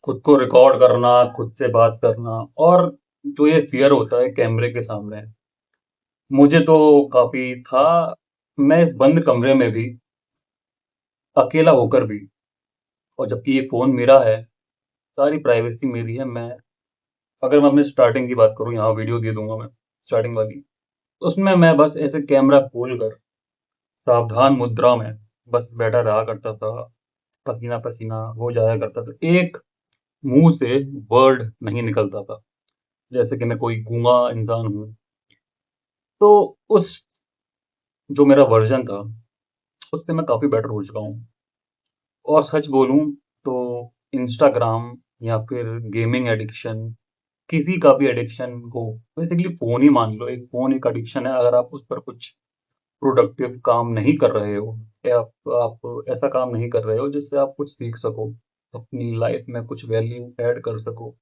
खुद को रिकॉर्ड करना, खुद से बात करना और जो ये फ़ियर होता है कैमरे के सामने, मुझे तो काफ़ी था। मैं इस बंद कमरे में भी अकेला होकर भी, और जबकि ये फ़ोन मेरा है, सारी प्राइवेसी मेरी है। अगर मैं अपने स्टार्टिंग की बात करूँ, यहाँ वीडियो दे दूँगा मैं, स्टार्टिंग वाली। उसमें मैं बस ऐसे कैमरा खोलकर सावधान मुद्रा में बस बैठा रहा करता था, पसीना-पसीना हो जाया करता था। एक मुँह से वर्ड नहीं निकलता था, जैसे कि मैं कोई गूंगा इंसान हूँ। तो उस जो मेरा वर्ज़न था, उससे मैं काफ़ी बेटर हो चुका हूँ। और सच बोलूँ तो इंस्टाग्राम या फिर गेमिंग एडिक्शन, किसी का भी एडिक्शन हो, बेसिकली फ़ोन ही मान लो, एक फ़ोन एक एडिक्शन है। अगर आप उस पर कुछ प्रोडक्टिव काम नहीं कर रहे हो, या आप ऐसा काम नहीं कर रहे हो जिससे आप कुछ सीख सको, अपनी लाइफ में कुछ वैल्यू ऐड कर सको,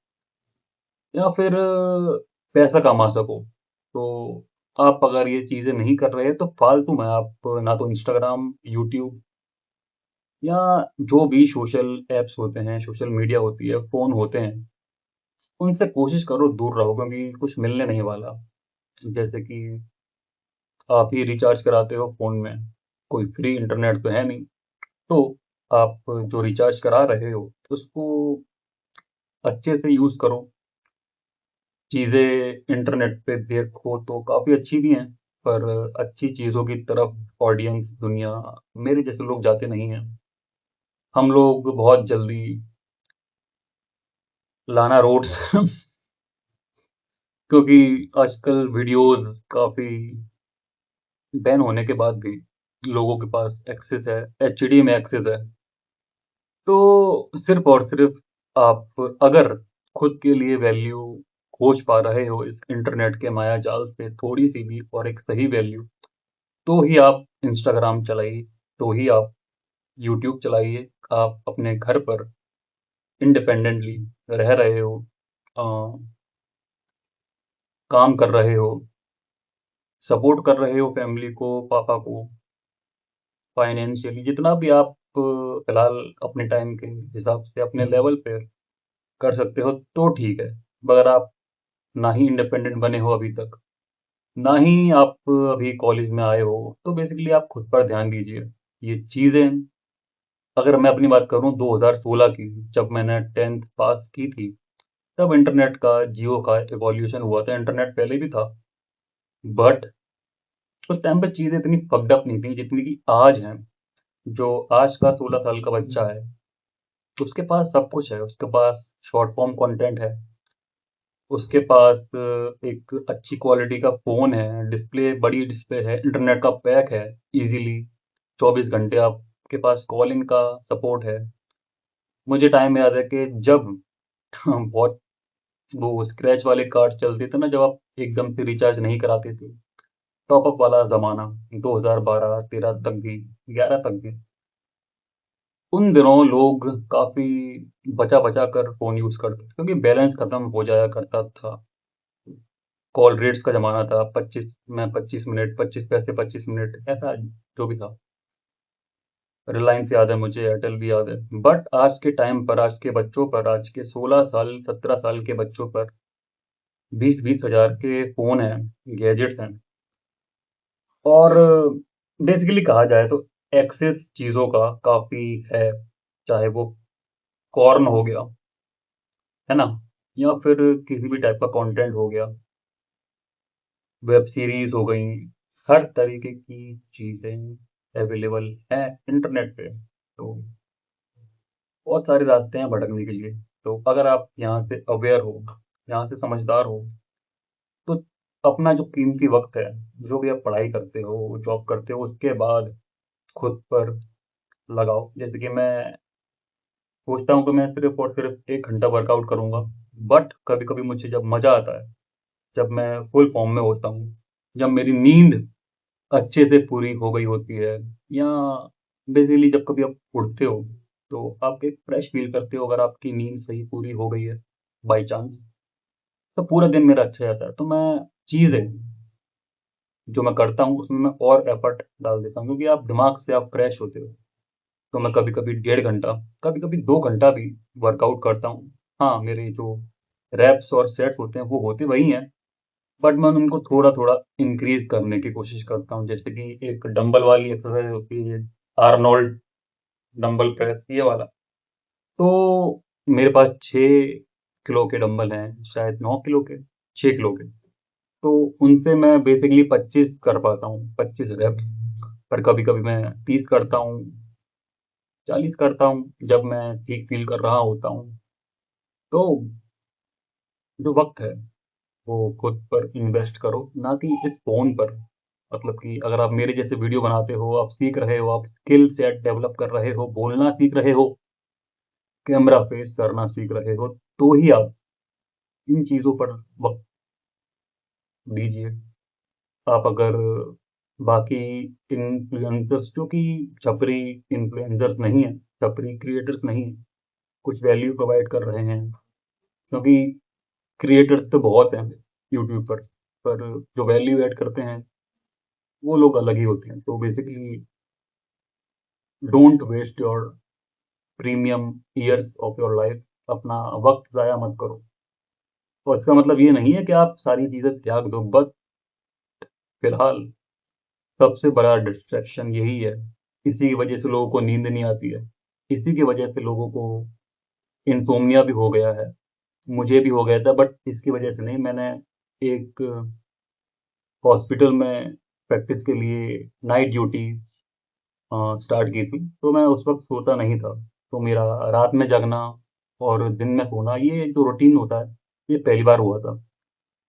या फिर पैसा कमा सको, तो आप अगर ये चीज़ें नहीं कर रहे तो फालतू में आप ना तो इंस्टाग्राम, यूट्यूब या जो भी सोशल ऐप्स होते हैं, सोशल मीडिया होती है, फ़ोन होते हैं, उनसे कोशिश करो दूर रहो, क्योंकि कुछ मिलने नहीं वाला। जैसे कि आप ही रिचार्ज कराते हो फ़ोन में, कोई फ्री इंटरनेट तो है नहीं, तो आप जो रिचार्ज करा रहे हो, उसको अच्छे से यूज़ करो। चीज़ें इंटरनेट पे देखो तो काफ़ी अच्छी भी हैं, पर अच्छी चीज़ों की तरफ ऑडियंस, दुनिया, मेरे जैसे लोग जाते नहीं हैं। हम लोग बहुत जल्दी लाना रोड्स क्योंकि आजकल वीडियोज़ काफ़ी बैन होने के बाद भी लोगों के पास एक्सेस है, एचडी में एक्सेस है। तो सिर्फ़ और सिर्फ़ आप अगर खुद के लिए वैल्यू खोज पा रहे हो इस इंटरनेट के माया जाल से थोड़ी-सी भी, और एक सही वैल्यू, तो ही आप इंस्टाग्राम चलाइए, तो ही आप यूट्यूब चलाइए। आप अपने घर पर इंडिपेंडेंटली रह रहे हो, अ, काम कर रहे हो, सपोर्ट कर रहे हो फैमिली को, पापा को, फाइनेंशियली जितना भी आप फिलहाल अपने टाइम के हिसाब से अपने लेवल पे कर सकते हो तो ठीक है। मगर आप ना ही इंडिपेंडेंट बने हो अभी तक, ना ही आप अभी कॉलेज में आए हो, तो बेसिकली आप खुद पर ध्यान दीजिए। ये चीज़ें, अगर मैं अपनी बात करूँ 2016 की, जब मैंने 10th पास की थी, तब इंटरनेट का, जियो का इवोल्यूशन हुआ था। इंटरनेट पहले भी था, बट उस टाइम पे चीज़ें इतनी फक्ड अप नहीं थी जितनी कि आज हैं। जो आज का 16 साल का बच्चा है, उसके पास सब कुछ है। उसके पास शॉर्ट फॉर्म कंटेंट है, उसके पास एक अच्छी क्वालिटी का फ़ोन है, डिस्प्ले, बड़ी डिस्प्ले है, इंटरनेट का पैक है, इज़िली 24 घंटे आपके पास कॉलिंग का सपोर्ट है। मुझे टाइम याद है कि जब बहुत वो स्क्रैच वाले कार्ड चलते थे ना, जब आप एकदम से रिचार्ज नहीं कराते थे, टॉप अप वाला ज़माना, 2012-13 तक भी, 11 तक भी। उन दिनों लोग काफ़ी बचा-बचा कर फ़ोन यूज़ करते थे, क्योंकि बैलेंस खत्म हो जाया करता था। कॉल रेट्स का ज़माना था, 25 में 25 मिनट, 25 पैसे 25 मिनट, ऐसा जो भी था। रिलायंस याद है मुझे, एयरटेल भी याद है। बट आज के टाइम पर, आज के बच्चों पर, आज के 16 साल, 17 साल के बच्चों पर 20-20 हज़ार के फ़ोन हैं, गैजेट्स हैं। और बेसिकली कहा जाए तो एक्सेस चीज़ों का काफ़ी है, चाहे वो कॉर्न हो गया, है ना? या फिर किसी भी टाइप का कंटेंट हो गया, वेब सीरीज़ हो गई, हर तरीके की चीज़ें अवेलेबल हैं इंटरनेट पे। तो बहुत सारे रास्ते हैं भटकने के लिए। तो अगर आप यहाँ से अवेयर हो, यहाँ से समझदार हो, तो अपना जो कीमती वक़्त है, जो भी आप पढ़ाई करते हो, जॉब करते हो, उसके बाद खुद पर लगाओ। जैसे कि मैं सोचता हूँ कि मैं सिर्फ़ और सिर्फ़ 1 घंटा वर्कआउट करूँगा, बट कभी-कभी मुझे जब मज़ा आता है, जब मैं फुल फ़ॉर्म में होता हूँ, जब मेरी नींद अच्छे से पूरी हो गई होती है, या बेसिकली जब कभी आप उठते हो, तो आप एक फ्रेश फ़ील करते हो, अगर आपकी नींद सही पूरी हो गई है, बाय चांस, तो पूरा दिन मेरा अच्छा जाता है। तो मैं चीज़ें जो मैं करता हूँ, उसमें मैं और एफ़र्ट डाल देता हूँ, क्योंकि आप दिमाग से आप फ्रेश होते हो। तो मैं कभी-कभी 1.5 घंटा, कभी-कभी 2 घंटा भी वर्कआउट करता हूँ। हाँ, मेरे जो रैप्स और सेट्स होते हैं वो होते वही हैं, बट मैं उनको थोड़ा-थोड़ा इंक्रीज़ करने की कोशिश करता हूँ। जैसे कि एक डंबल वाली एक्सरसाइज़ होती है, आर्नोल्ड डंबल प्रेस ये वाला। तो मेरे पास 6 किलो के डंबल हैं, शायद 9 किलो के, 6 किलो के। तो उनसे मैं बेसिकली 25 कर पाता हूँ, 25 रेप्स। पर कभी-कभी मैं 30 करता हूँ, 40 करता हूँ, जब मैं ठीक फ़ील कर रहा होता हूँ। तो जो वक़्त है, वो खुद पर इन्वेस्ट करो, ना कि इस फ़ोन पर। मतलब कि अगर आप मेरे जैसे वीडियो बनाते हो, आप सीख रहे हो, आप स्किल सेट डेवलप कर रहे हो, बोलना सीख रहे हो, कैमरा फेस करना सीख रहे हो, तो ही आप इन चीज़ों पर वक़्त दीजिए। आप अगर बाकी इन्फ्लुएंसर्स जो कि छपरी इन्फ्लुएंसर्स नहीं हैं, छपरी क्रिएटर्स नहीं हैं, कुछ वैल्यू प्रोवाइड कर रहे हैं, क्योंकि क्रिएटर्स तो बहुत हैं यूट्यूब पर जो वैल्यू ऐड करते हैं, वो लोग अलग ही होते हैं। तो basically don't waste your premium years of your life. अपना वक़्त ज़ाया मत करो। और इसका मतलब ये नहीं है कि आप सारी चीज़ें त्याग दो, बट फिलहाल सबसे बड़ा डिस्ट्रैक्शन यही है। इसी की वजह से लोगों को नींद नहीं आती है। इसी की वजह से लोगों को इनसोम्निया भी हो गया है। मुझे भी हो गया था, बट इसकी वजह से नहीं। मैंने एक हॉस्पिटल में प्रैक्टिस के लिए नाइट ड्यूटी स्टार्ट की थी, तो मैं उस वक़्त सोता नहीं था। तो मेरा रात में जगना और दिन में सोना, ये जो रूटीन होता है, ये पहली बार हुआ था।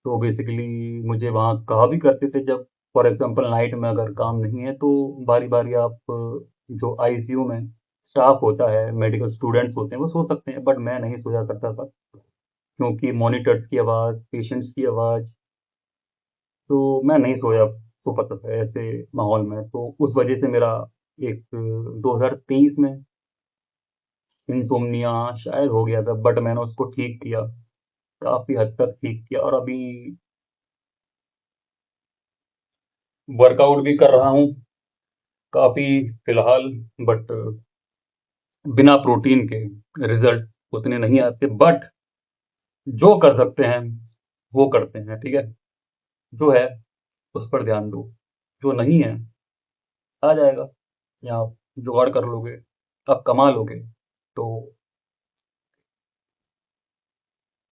तो बेसिकली मुझे वहाँ कहा भी करते थे, जब फॉर एग्ज़ाम्पल नाइट में अगर काम नहीं है, तो बारी-बारी आप जो आईसीयू में स्टाफ होता है, मेडिकल स्टूडेंट्स होते हैं, वो सो सकते हैं, बट मैं नहीं सोया करता था। क्योंकि मॉनिटर्स की आवाज़, पेशेंट्स की आवाज़, तो मैं नहीं सो पाता था ऐसे माहौल में। तो उस वजह से मेरा एक 2023 में इनसोम्निया शायद हो गया था, बट मैंने उसको ठीक किया, काफ़ी हद तक ठीक किया, और अभी वर्कआउट भी कर रहा हूँ काफ़ी फिलहाल। बट बिना प्रोटीन के रिज़ल्ट उतने नहीं आते, बट जो कर सकते हैं, वो करते हैं, ठीक है? जो है, उस पर ध्यान दो, जो नहीं है, आ जाएगा, या आप जुगाड़ कर लोगे, आप कमा लोगे, तो